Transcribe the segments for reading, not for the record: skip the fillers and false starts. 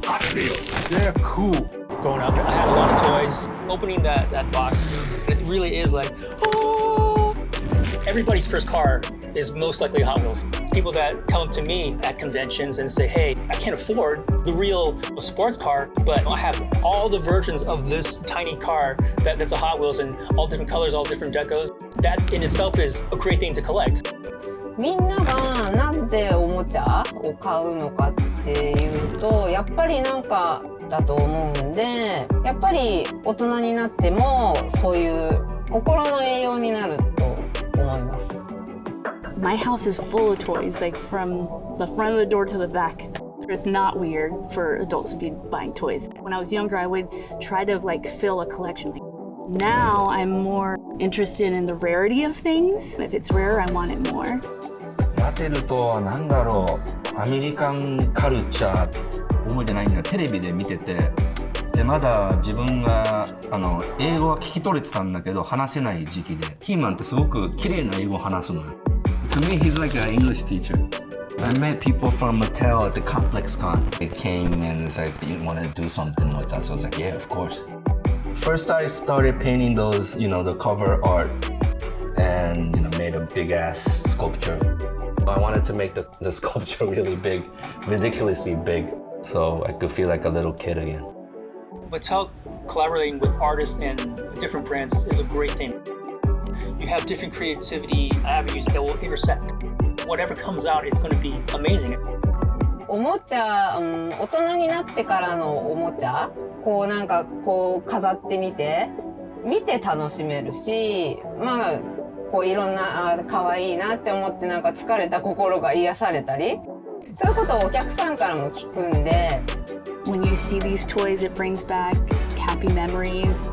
Hot deal. They're cool. Growing up, I had a lot of toys. Opening that box, it really is like, oh! Everybody's first car is most likely a Hot Wheels. People that come up to me at conventions and say, hey, I can't afford the real sports car, but I have all the versions of this tiny car that's a Hot Wheels and all different colors, all different decos. That in itself is a great thing to collect. みんながなぜおもちゃを買うのかっていうと、やっぱりなんかだと思うんで、やっぱり大人になってもそういう心の栄養になると思います。My house is full of toys, like from the front of the door to the back. It's not weird for adults to be buying toys. When I was younger, I would try to like fill a collection. Now I'm more interested in the rarity of things. If it's rare, I want it more. マテルとは何だろう、アメリカンカルチャー覚えてないんだよ。テレビで見てて、でまだ自分が英語は聞き取れてたんだけど話せない時期で、キーマンってすごく綺麗な英語を話すのよ。To me, he's like an English teacher. I met people from Mattel at the Complex Con. They came and was like, "You want to do something with us?" I was like, "Yeah, of course." First, I started painting those, the cover art, and made a big ass sculpture. I wanted to make the sculpture really big, ridiculously big, so I could feel like a little kid again. Mattel collaborating with artists and different brands is a great thing. You have different creativity avenues that will intersect. Whatever comes out is going to be amazing. おもちゃ、大人になってからのおもちゃ、なんか飾ってみて楽しめるし、まあいろんな可愛いなって思ってなんか疲れた心が癒されたり、そういうことをお客さんからも聞くんで。When you see these toys, it brings back happy memories.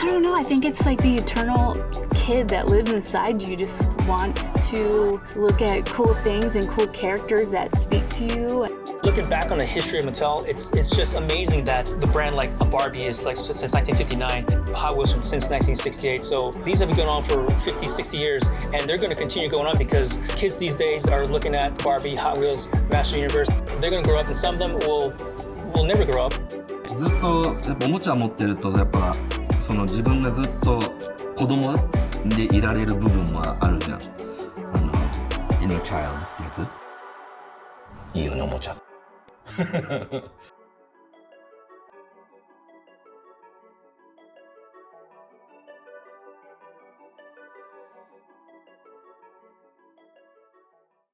I don't know, I think it's like the eternal kid that lives inside you, just wants to look at cool things and cool characters that speak to you. Looking back on the history of Mattel, it's just amazing that the brand like a Barbie is like since 1959, Hot Wheels since 1968. So these have been going on for 50, 60 years, and they're going to continue going on because kids these days are looking at Barbie, Hot Wheels, Master Universe. They're going to grow up, and some of them will never grow up. ずっとやっぱおもちゃ持ってるとやっぱその自分がずっと子供でいられる部分はあるじゃん。inner child ってやつ。いいよねおもちゃ。